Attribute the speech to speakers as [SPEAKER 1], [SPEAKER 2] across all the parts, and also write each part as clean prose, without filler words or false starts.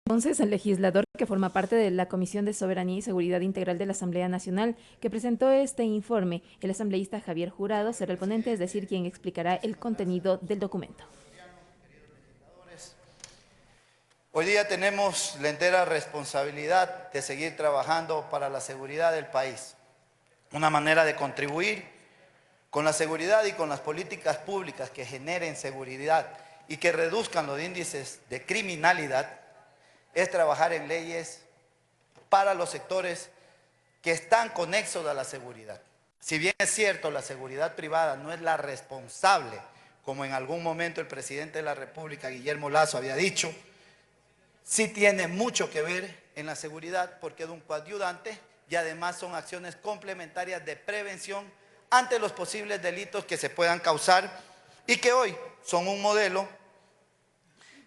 [SPEAKER 1] Entonces, el legislador que forma parte de la Comisión de Soberanía y Seguridad Integral de la Asamblea Nacional, que presentó este informe, el asambleísta Javier Jurado, será el ponente, es decir, quien explicará el contenido del documento.
[SPEAKER 2] Hoy día tenemos la entera responsabilidad de seguir trabajando para la seguridad del país. Una manera de contribuir con la seguridad y con las políticas públicas que generen seguridad y que reduzcan los índices de criminalidad es trabajar en leyes para los sectores que están conexos a la seguridad. Si bien es cierto, la seguridad privada no es la responsable, como en algún momento el presidente de la República, Guillermo Lasso, había dicho, sí tiene mucho que ver en la seguridad porque es un coadyuvante y además son acciones complementarias de prevención ante los posibles delitos que se puedan causar y que hoy son un modelo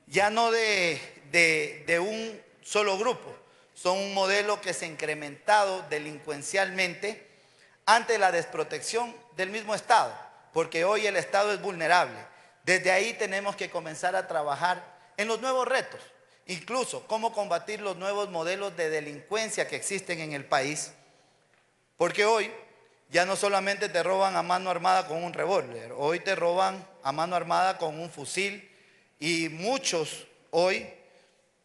[SPEAKER 2] ya no de un solo grupo, son un modelo que se ha incrementado delincuencialmente ante la desprotección del mismo Estado, porque hoy el Estado es vulnerable. Desde ahí tenemos que comenzar a trabajar en los nuevos retos, incluso cómo combatir los nuevos modelos de delincuencia que existen en el país, porque hoy ya no solamente te roban a mano armada con un revólver, hoy te roban a mano armada con un fusil y muchos hoy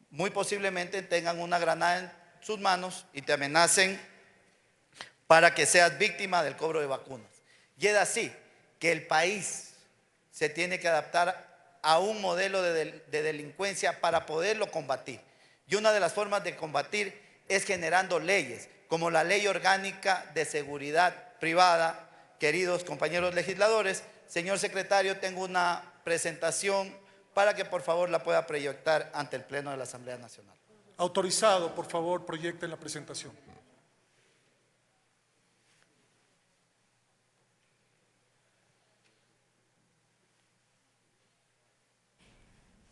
[SPEAKER 2] muy posiblemente tengan una granada en sus manos y te amenacen para que seas víctima del cobro de vacunas. Y es así que el país se tiene que adaptar a un modelo de delincuencia para poderlo combatir. Y una de las formas de combatir es generando leyes, como la Ley Orgánica de Seguridad Privada. Queridos compañeros legisladores, señor secretario, tengo una presentación para que por favor la pueda proyectar ante el Pleno de la Asamblea Nacional.
[SPEAKER 3] Autorizado, por favor, proyecten la presentación.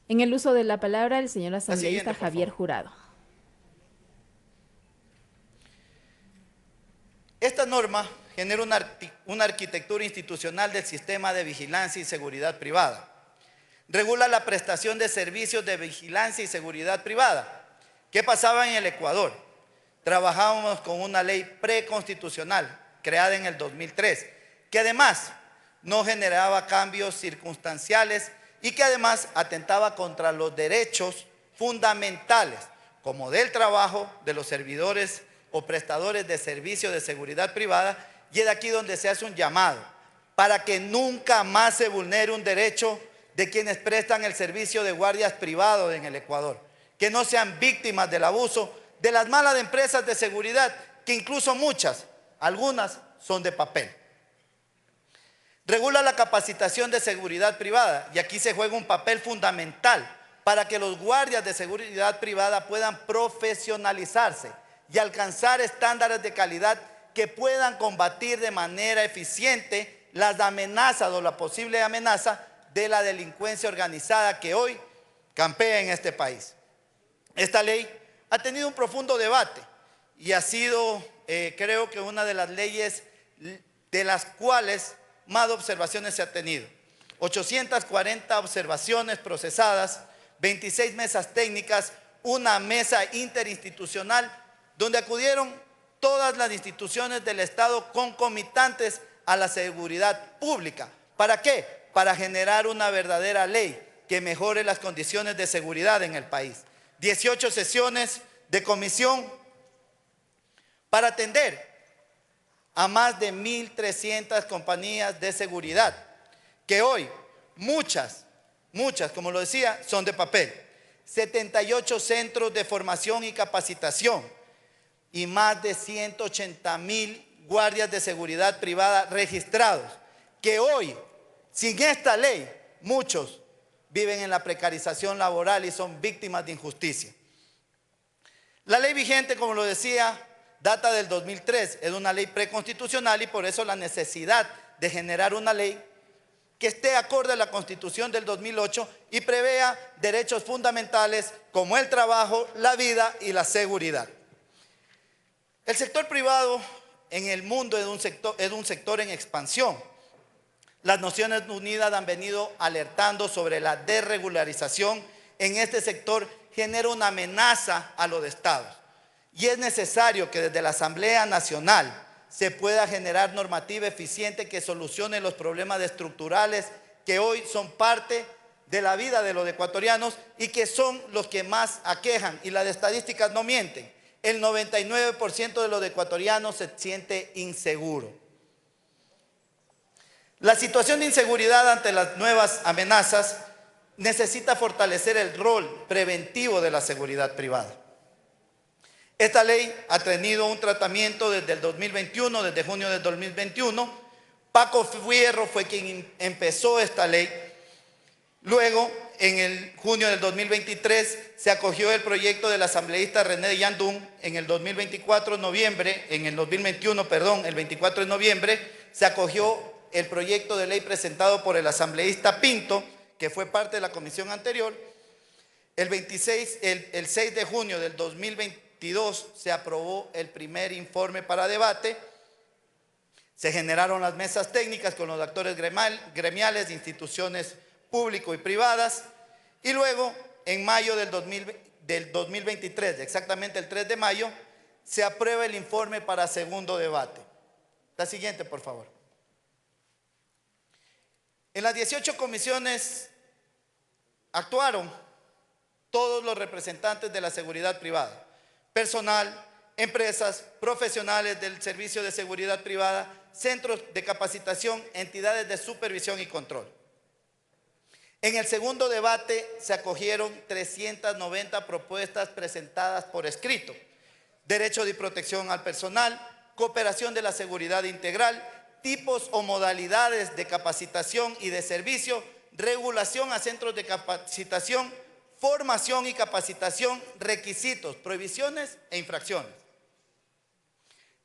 [SPEAKER 1] En el uso de la palabra, el señor asambleísta
[SPEAKER 2] siguiente,
[SPEAKER 1] Javier Jurado.
[SPEAKER 2] Esta norma genera una arquitectura institucional del sistema de vigilancia y seguridad privada. Regula la prestación de servicios de vigilancia y seguridad privada. ¿Qué pasaba en el Ecuador? Trabajábamos con una ley preconstitucional creada en el 2003, que además no generaba cambios circunstanciales y que además atentaba contra los derechos fundamentales, como del trabajo de los servidores o prestadores de servicios de seguridad privada, y es aquí donde se hace un llamado para que nunca más se vulnere un derecho de quienes prestan el servicio de guardias privados en el Ecuador, que no sean víctimas del abuso de las malas empresas de seguridad, que incluso muchas, algunas son de papel. Regula la capacitación de seguridad privada y aquí se juega un papel fundamental para que los guardias de seguridad privada puedan profesionalizarse y alcanzar estándares de calidad que puedan combatir de manera eficiente las amenazas o la posible amenaza de la delincuencia organizada que hoy campea en este país. Esta ley ha tenido un profundo debate y ha sido, creo que una de las leyes de las cuales más observaciones se ha tenido. 840 observaciones procesadas, 26 mesas técnicas, una mesa interinstitucional donde acudieron todas las instituciones del Estado concomitantes a la seguridad pública. ¿Para qué? Para generar una verdadera ley que mejore las condiciones de seguridad en el país. 18 sesiones de comisión para atender a más de 1.300 compañías de seguridad, que hoy muchas, como lo decía, son de papel. 78 centros de formación y capacitación y más de 180.000 guardias de seguridad privada registrados, que hoy, sin esta ley, muchos viven en la precarización laboral y son víctimas de injusticia. La ley vigente, como lo decía, data del 2003, es una ley preconstitucional y por eso la necesidad de generar una ley que esté acorde a la Constitución del 2008 y prevea derechos fundamentales como el trabajo, la vida y la seguridad. El sector privado en el mundo es un sector en expansión. Las Naciones Unidas han venido alertando sobre la desregularización en este sector genera una amenaza a los estados. Y es necesario que desde la Asamblea Nacional se pueda generar normativa eficiente que solucione los problemas estructurales que hoy son parte de la vida de los ecuatorianos y que son los que más aquejan. Y las estadísticas no mienten. El 99% de los ecuatorianos se siente inseguro. La situación de inseguridad ante las nuevas amenazas necesita fortalecer el rol preventivo de la seguridad privada. Esta ley ha tenido un tratamiento desde el 2021, desde junio del 2021. Paco Fierro fue quien empezó esta ley. Luego, en el junio del 2023, se acogió el proyecto del asambleísta René Yandún. En el 2021, el 24 de noviembre, se acogió el proyecto de ley presentado por el asambleísta Pinto, que fue parte de la comisión anterior. El 6 de junio del 2022 se aprobó el primer informe para debate. Se generaron las mesas técnicas con los actores gremiales de instituciones públicas y privadas. Y luego, en mayo del 2023, exactamente el 3 de mayo, se aprueba el informe para segundo debate. La siguiente, por favor. En las 18 comisiones actuaron todos los representantes de la seguridad privada, personal, empresas, profesionales del servicio de seguridad privada, centros de capacitación, entidades de supervisión y control. En el segundo debate se acogieron 390 propuestas presentadas por escrito: derecho de protección al personal, cooperación de la seguridad integral, tipos o modalidades de capacitación y de servicio, regulación a centros de capacitación, formación y capacitación, requisitos, prohibiciones e infracciones.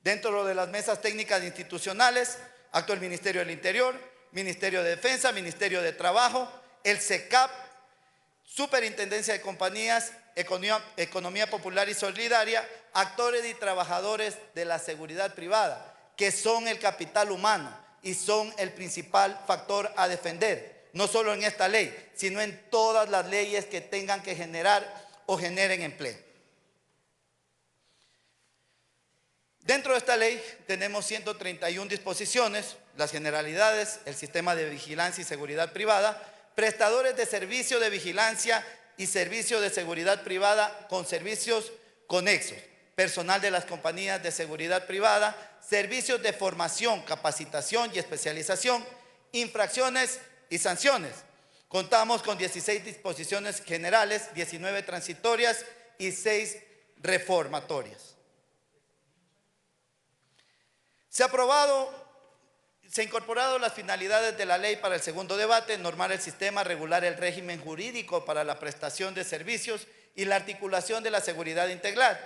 [SPEAKER 2] Dentro de las mesas técnicas institucionales actuó el Ministerio del Interior, Ministerio de Defensa, Ministerio de Trabajo, el SECAP, Superintendencia de Compañías, Economía Popular y Solidaria, actores y trabajadores de la seguridad privada, que son el capital humano y son el principal factor a defender, no solo en esta ley, sino en todas las leyes que tengan que generar o generen empleo. Dentro de esta ley tenemos 131 disposiciones, las generalidades, el sistema de vigilancia y seguridad privada, prestadores de servicio de vigilancia y servicio de seguridad privada con servicios conexos, personal de las compañías de seguridad privada, servicios de formación, capacitación y especialización, infracciones y sanciones. Contamos con 16 disposiciones generales, 19 transitorias y 6 reformatorias. Se ha incorporado las finalidades de la ley para el segundo debate: normar el sistema, regular el régimen jurídico para la prestación de servicios y la articulación de la seguridad integral,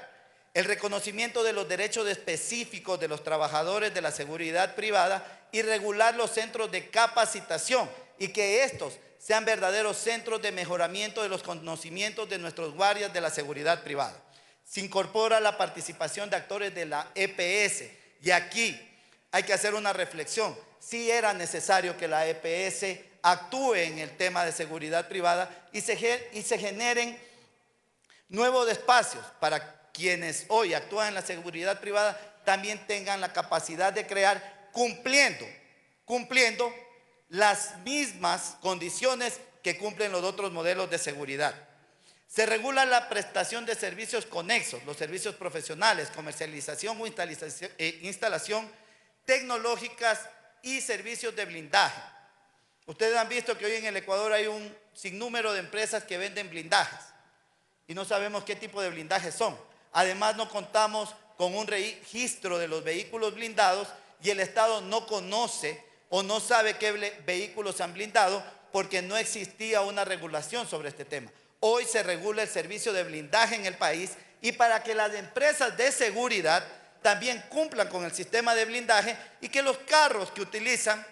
[SPEAKER 2] el reconocimiento de los derechos específicos de los trabajadores de la seguridad privada y regular los centros de capacitación y que estos sean verdaderos centros de mejoramiento de los conocimientos de nuestros guardias de la seguridad privada. Se incorpora la participación de actores de la EPS y aquí hay que hacer una reflexión. Sí era necesario que la EPS actúe en el tema de seguridad privada y se generen nuevos espacios para quienes hoy actúan en la seguridad privada también tengan la capacidad de crear cumpliendo las mismas condiciones que cumplen los otros modelos de seguridad. Se regula la prestación de servicios conexos, los servicios profesionales, comercialización o instalación tecnológicas y servicios de blindaje. Ustedes han visto que hoy en el Ecuador hay un sinnúmero de empresas que venden blindajes y no sabemos qué tipo de blindajes son. Además, no contamos con un registro de los vehículos blindados y el Estado no conoce o no sabe qué vehículos se han blindado porque no existía una regulación sobre este tema. Hoy se regula el servicio de blindaje en el país y para que las empresas de seguridad también cumplan con el sistema de blindaje y que los carros que utilizan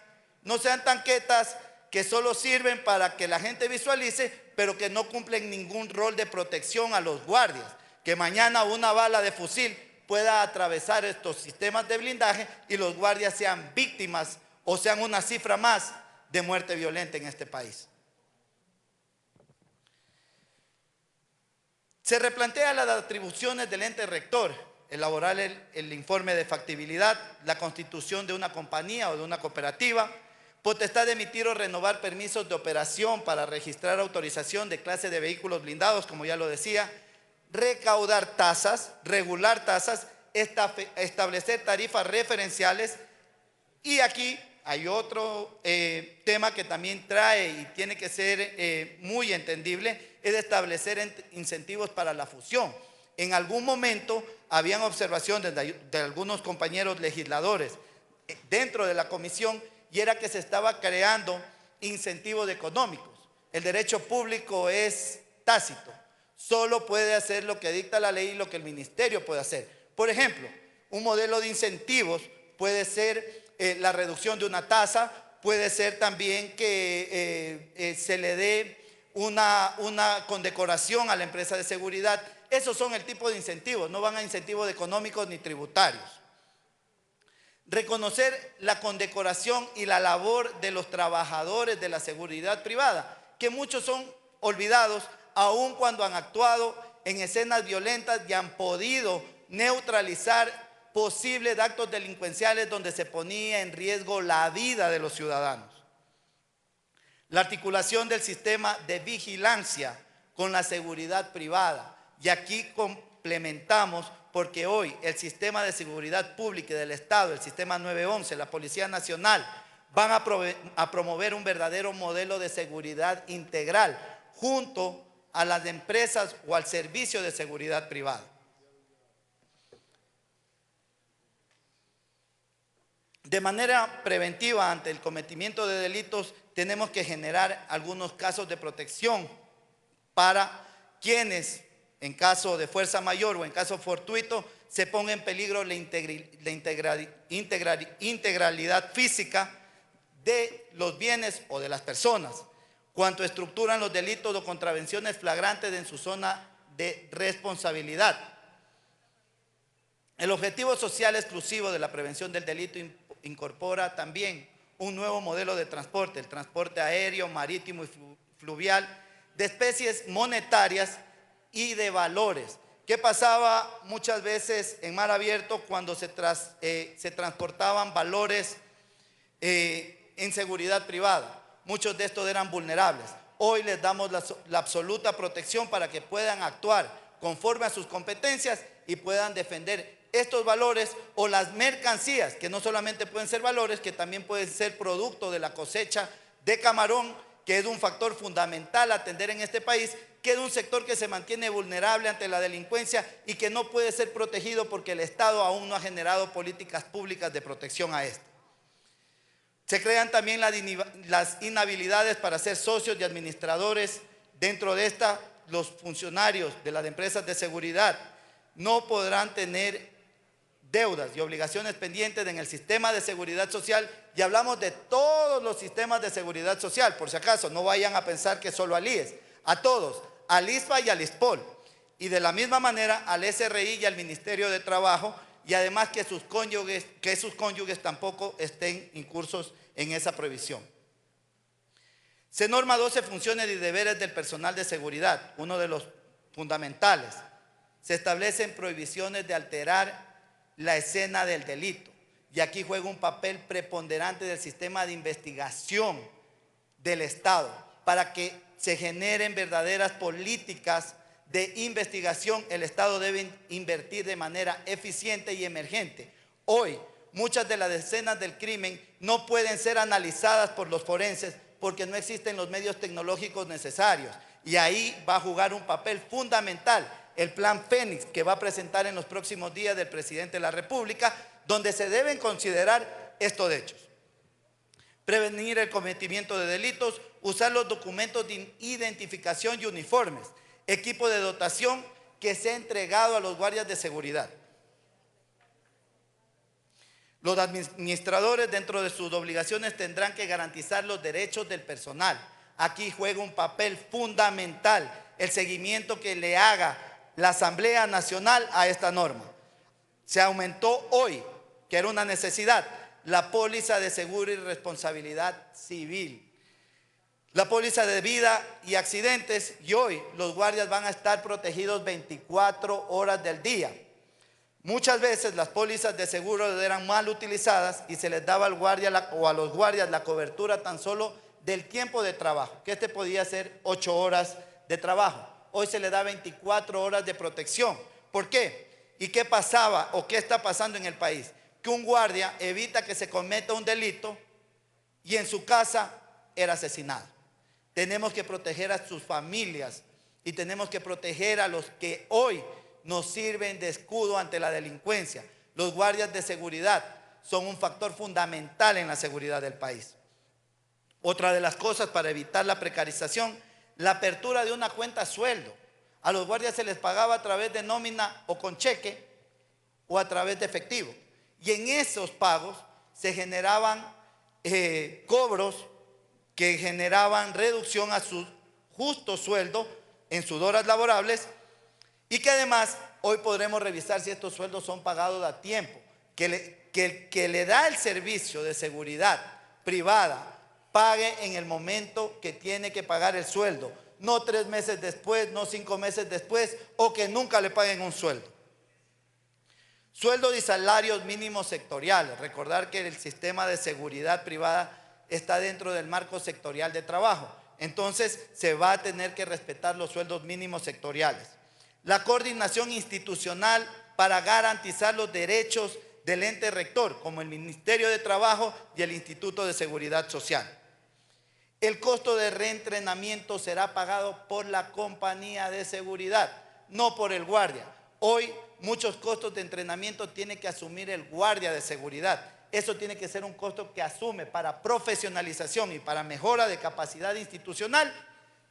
[SPEAKER 2] no sean tanquetas que solo sirven para que la gente visualice, pero que no cumplen ningún rol de protección a los guardias. Que mañana una bala de fusil pueda atravesar estos sistemas de blindaje y los guardias sean víctimas o sean una cifra más de muerte violenta en este país. Se replantea las atribuciones del ente rector, elaborar el informe de factibilidad, la constitución de una compañía o de una cooperativa, potestad de emitir o renovar permisos de operación para registrar autorización de clase de vehículos blindados, como ya lo decía, recaudar tasas, regular tasas, establecer tarifas referenciales. Y aquí hay otro tema que también trae y tiene que ser muy entendible, es establecer incentivos para la fusión. En algún momento habían observaciones de algunos compañeros legisladores dentro de la comisión, y era que se estaba creando incentivos económicos. El derecho público es tácito, solo puede hacer lo que dicta la ley y lo que el ministerio puede hacer. Por ejemplo, un modelo de incentivos puede ser la reducción de una tasa, puede ser también que se le dé una condecoración a la empresa de seguridad. Esos son el tipo de incentivos, no van a incentivos económicos ni tributarios. Reconocer la condecoración y la labor de los trabajadores de la seguridad privada, que muchos son olvidados, aun cuando han actuado en escenas violentas y han podido neutralizar posibles actos delincuenciales donde se ponía en riesgo la vida de los ciudadanos. La articulación del sistema de vigilancia con la seguridad privada, y aquí complementamos porque hoy el sistema de seguridad pública del Estado, el sistema 911, la Policía Nacional, van a promover un verdadero modelo de seguridad integral junto a las empresas o al servicio de seguridad privada. De manera preventiva ante el cometimiento de delitos, tenemos que generar algunos casos de protección para quienes, en caso de fuerza mayor o en caso fortuito, se ponga en peligro la integralidad física de los bienes o de las personas, cuanto estructuran los delitos o contravenciones flagrantes en su zona de responsabilidad. El objetivo social exclusivo de la prevención del delito incorpora también un nuevo modelo de transporte, el transporte aéreo, marítimo y fluvial, de especies monetarias y de valores. ¿Qué pasaba muchas veces en mar abierto cuando se transportaban valores en seguridad privada? Muchos de estos eran vulnerables. Hoy les damos la absoluta protección para que puedan actuar conforme a sus competencias y puedan defender estos valores o las mercancías, que no solamente pueden ser valores, que también pueden ser producto de la cosecha de camarón, que es un factor fundamental a atender en este país, que es un sector que se mantiene vulnerable ante la delincuencia y que no puede ser protegido porque el Estado aún no ha generado políticas públicas de protección a esto. Se crean también las inhabilidades para ser socios y administradores. Dentro de esta, los funcionarios de las empresas de seguridad no podrán tener deudas y obligaciones pendientes en el sistema de seguridad social, y hablamos de todos los sistemas de seguridad social, por si acaso, no vayan a pensar que solo al IES, a todos, al ISPA y al ISPOL, y de la misma manera al SRI y al Ministerio de Trabajo, y además que sus cónyuges tampoco estén incursos en esa prohibición. Se norma 12 funciones y deberes del personal de seguridad, uno de los fundamentales. Se establecen prohibiciones de alterar la escena del delito, y aquí juega un papel preponderante del sistema de investigación del Estado para que se generen verdaderas políticas de investigación. El Estado debe invertir de manera eficiente y emergente. Hoy, muchas de las escenas del crimen no pueden ser analizadas por los forenses porque no existen los medios tecnológicos necesarios, y ahí va a jugar un papel fundamental el Plan Fénix, que va a presentar en los próximos días del presidente de la República, donde se deben considerar estos hechos. Prevenir el cometimiento de delitos, usar los documentos de identificación y uniformes, equipo de dotación que sea entregado a los guardias de seguridad. Los administradores, dentro de sus obligaciones, tendrán que garantizar los derechos del personal. Aquí juega un papel fundamental el seguimiento que le haga la Asamblea Nacional a esta norma. Se aumentó hoy, que era una necesidad, la póliza de seguro y responsabilidad civil. la póliza de vida y accidentes, y hoy los guardias van a estar protegidos 24 horas del día. Muchas veces las pólizas de seguro eran mal utilizadas y se les daba al guardia o a los guardias la cobertura tan solo del tiempo de trabajo, que podía ser 8 horas de trabajo. Hoy se le da 24 horas de protección. ¿Por qué? ¿Y qué pasaba o qué está pasando en el país? Que un guardia evita que se cometa un delito y en su casa era asesinado. Tenemos que proteger a sus familias y tenemos que proteger a los que hoy nos sirven de escudo ante la delincuencia. Los guardias de seguridad son un factor fundamental en la seguridad del país. Otra de las cosas para evitar la precarización, la apertura de una cuenta sueldo. A los guardias se les pagaba a través de nómina o con cheque o a través de efectivo. Y en esos pagos se generaban cobros que generaban reducción a su justo sueldo en sus horas laborables, y que además hoy podremos revisar si estos sueldos son pagados a tiempo. Que le da el servicio de seguridad privada pague en el momento que tiene que pagar el sueldo, no 3 meses después, no 5 meses después, o que nunca le paguen un sueldo. Sueldos y salarios mínimos sectoriales. Recordar que el sistema de seguridad privada está dentro del marco sectorial de trabajo. Entonces se va a tener que respetar los sueldos mínimos sectoriales. La coordinación institucional para garantizar los derechos del ente rector, como el Ministerio de Trabajo y el Instituto de Seguridad Social. El costo de reentrenamiento será pagado por la compañía de seguridad, no por el guardia. Hoy muchos costos de entrenamiento tiene que asumir el guardia de seguridad. Eso tiene que ser un costo que asume para profesionalización y para mejora de capacidad institucional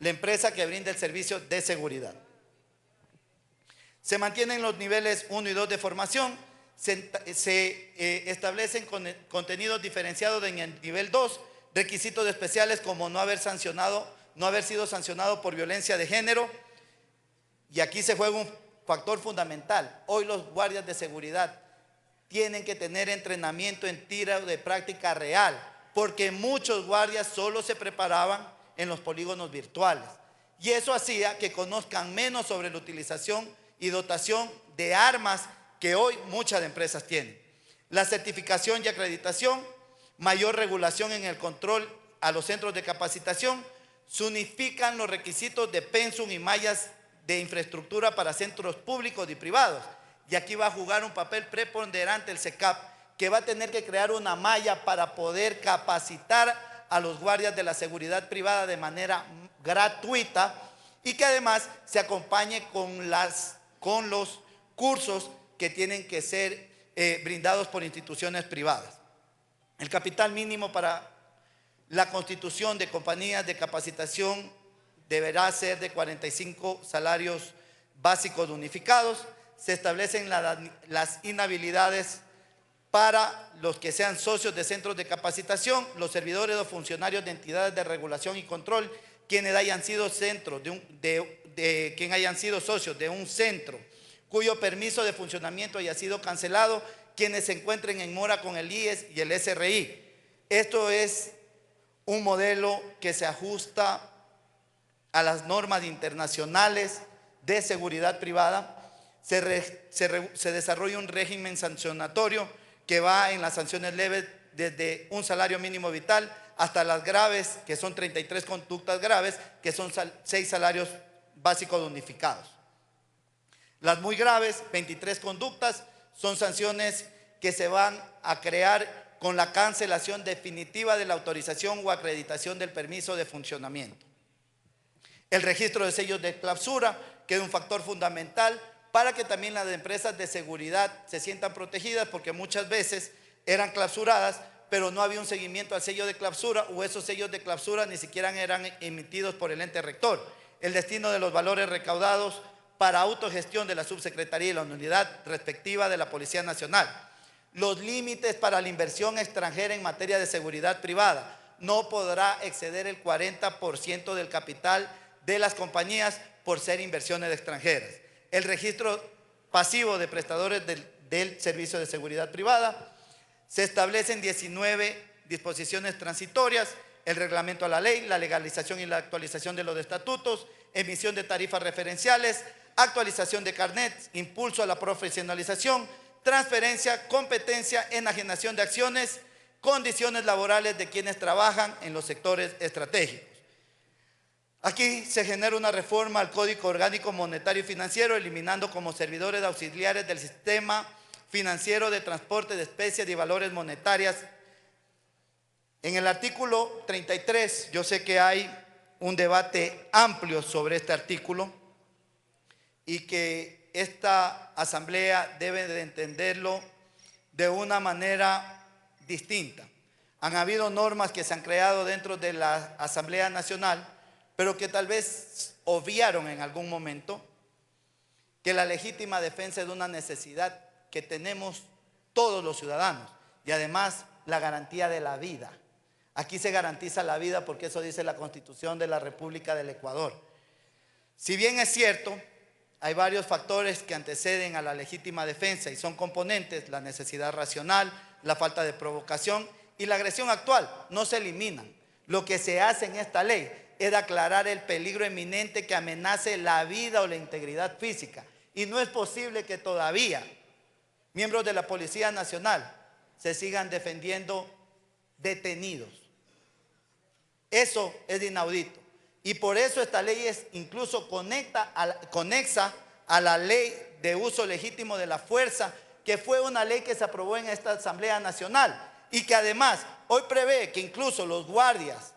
[SPEAKER 2] la empresa que brinda el servicio de seguridad. Se mantienen los niveles 1 y 2 de formación, se establecen contenidos diferenciados en el nivel 2, requisitos especiales como no haber sido sancionado por violencia de género, y aquí se juega un factor fundamental. Hoy los guardias de seguridad tienen que tener entrenamiento en tiro de práctica real, porque muchos guardias solo se preparaban en los polígonos virtuales, y eso hacía que conozcan menos sobre la utilización y dotación de armas que hoy muchas empresas tienen. La certificación y acreditación, mayor regulación en el control a los centros de capacitación, se unifican los requisitos de pensum y mallas de infraestructura para centros públicos y privados. Y aquí va a jugar un papel preponderante el SECAP, que va a tener que crear una malla para poder capacitar a los guardias de la seguridad privada de manera gratuita, y que además se acompañe con los cursos que tienen que ser brindados por instituciones privadas. El capital mínimo para la constitución de compañías de capacitación deberá ser de 45 salarios básicos unificados. Se establecen las inhabilidades para los que sean socios de centros de capacitación, los servidores o funcionarios de entidades de regulación y control, quienes hayan sido socios de un centro cuyo permiso de funcionamiento haya sido cancelado, quienes se encuentren en mora con el IES y el SRI. Esto es un modelo que se ajusta a las normas internacionales de seguridad privada. Se desarrolla un régimen sancionatorio que va en las sanciones leves desde un salario mínimo vital hasta las graves, que son 33 conductas graves, que son 6 salarios básicos unificados. Las muy graves, 23 conductas, son sanciones que se van a crear con la cancelación definitiva de la autorización o acreditación del permiso de funcionamiento. El registro de sellos de clausura, que es un factor fundamental para que también las empresas de seguridad se sientan protegidas, porque muchas veces eran clausuradas, pero no había un seguimiento al sello de clausura, o esos sellos de clausura ni siquiera eran emitidos por el ente rector. El destino de los valores recaudados para autogestión de la subsecretaría y la unidad respectiva de la Policía Nacional. Los límites para la inversión extranjera en materia de seguridad privada. No podrá exceder el 40% del capital de las compañías por ser inversiones extranjeras. El registro pasivo de prestadores del servicio de seguridad privada. Se establecen 19 disposiciones transitorias el reglamento a la ley, la legalización y la actualización de los estatutos, emisión de tarifas referenciales, actualización de carnets, impulso a la profesionalización, transferencia, competencia, enajenación de acciones, condiciones laborales de quienes trabajan en los sectores estratégicos. Aquí se genera una reforma al Código Orgánico Monetario y Financiero, eliminando como servidores auxiliares del sistema financiero de transporte de especies y valores monetarias. En el artículo 33, yo sé que hay un debate amplio sobre este artículo y que esta asamblea debe de entenderlo de una manera distinta. Han habido normas que se han creado dentro de la Asamblea Nacional, pero que tal vez obviaron en algún momento que la legítima defensa es una necesidad que tenemos todos los ciudadanos y además la garantía de la vida. Aquí se garantiza la vida porque eso dice la Constitución de la República del Ecuador. Si bien es cierto, hay varios factores que anteceden a la legítima defensa y son componentes: la necesidad racional, la falta de provocación y la agresión actual. No se eliminan. Lo que se hace en esta ley es aclarar el peligro eminente que amenace la vida o la integridad física. Y no es posible que todavía miembros de la Policía Nacional se sigan defendiendo detenidos. Eso es inaudito. Y por eso esta ley es incluso conexa a la ley de uso legítimo de la fuerza, que fue una ley que se aprobó en esta Asamblea Nacional y que además hoy prevé que incluso los guardias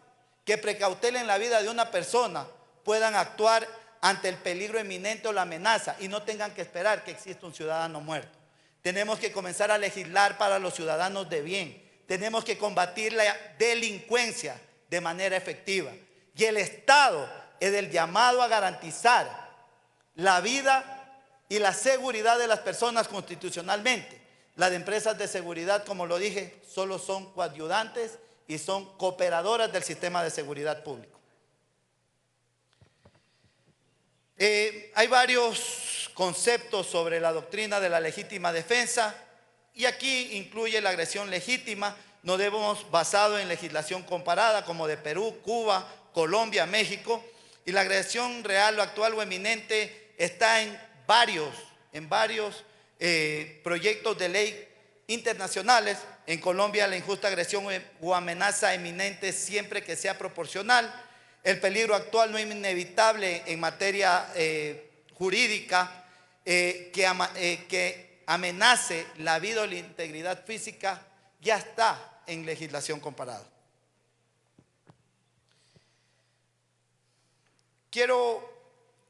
[SPEAKER 2] que precautelen la vida de una persona puedan actuar ante el peligro eminente o la amenaza y no tengan que esperar que exista un ciudadano muerto. Tenemos que comenzar a legislar para los ciudadanos de bien. Tenemos que combatir la delincuencia de manera efectiva. Y el Estado es el llamado a garantizar la vida y la seguridad de las personas constitucionalmente. Las empresas de seguridad, como lo dije, solo son coadyuvantes y son cooperadoras del sistema de seguridad público. Hay varios conceptos sobre la doctrina de la legítima defensa y aquí incluye la agresión legítima. Nos hemos basado en legislación comparada como de Perú, Cuba, Colombia, México, y la agresión real o actual o eminente está en varios proyectos de ley internacionales. En Colombia, la injusta agresión o amenaza eminente siempre que sea proporcional. El peligro actual no es inevitable en materia jurídica que amenace la vida o la integridad física, ya está en legislación comparada. Quiero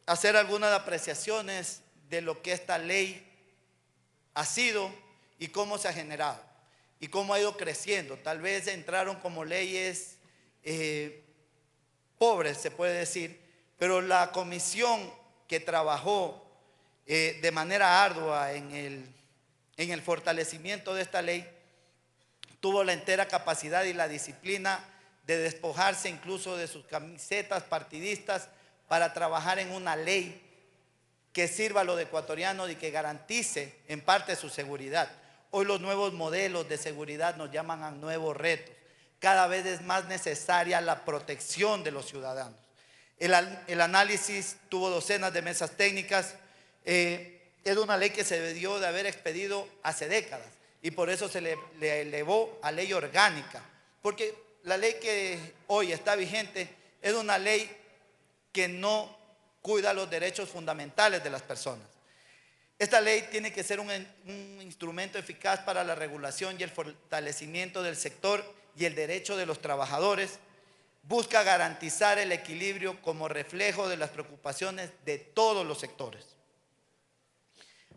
[SPEAKER 2] hacer algunas apreciaciones de lo que esta ley ha sido y cómo se ha generado y cómo ha ido creciendo. Tal vez entraron como leyes pobres, se puede decir, pero la comisión que trabajó de manera ardua en el fortalecimiento de esta ley tuvo la entera capacidad y la disciplina de despojarse incluso de sus camisetas partidistas para trabajar en una ley que sirva a los ecuatorianos y que garantice en parte su seguridad. Hoy los nuevos modelos de seguridad nos llaman a nuevos retos. Cada vez es más necesaria la protección de los ciudadanos. El análisis tuvo docenas de mesas técnicas. Es una ley que se debió de haber expedido hace décadas y por eso se le elevó a ley orgánica, porque la ley que hoy está vigente es una ley que no cuida los derechos fundamentales de las personas. Esta ley tiene que ser un instrumento eficaz para la regulación y el fortalecimiento del sector y el derecho de los trabajadores. Busca garantizar el equilibrio como reflejo de las preocupaciones de todos los sectores.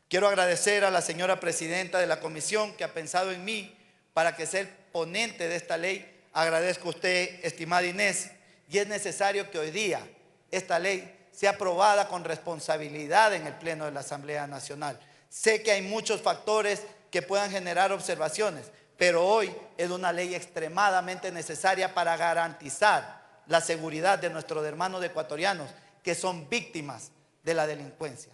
[SPEAKER 2] Quiero agradecer a la señora presidenta de la comisión que ha pensado en mí para que sea el ponente de esta ley. Agradezco a usted, estimada Inés, y es necesario que hoy día esta ley sea aprobada con responsabilidad en el Pleno de la Asamblea Nacional. Sé que hay muchos factores que puedan generar observaciones, pero hoy es una ley extremadamente necesaria para garantizar la seguridad de nuestros hermanos ecuatorianos que son víctimas de la delincuencia.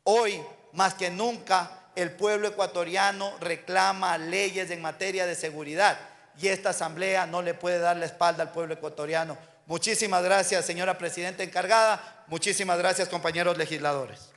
[SPEAKER 2] Hoy, más que nunca, el pueblo ecuatoriano reclama leyes en materia de seguridad y esta asamblea no le puede dar la espalda al pueblo ecuatoriano. Muchísimas gracias, señora presidenta encargada. Muchísimas gracias, compañeros legisladores.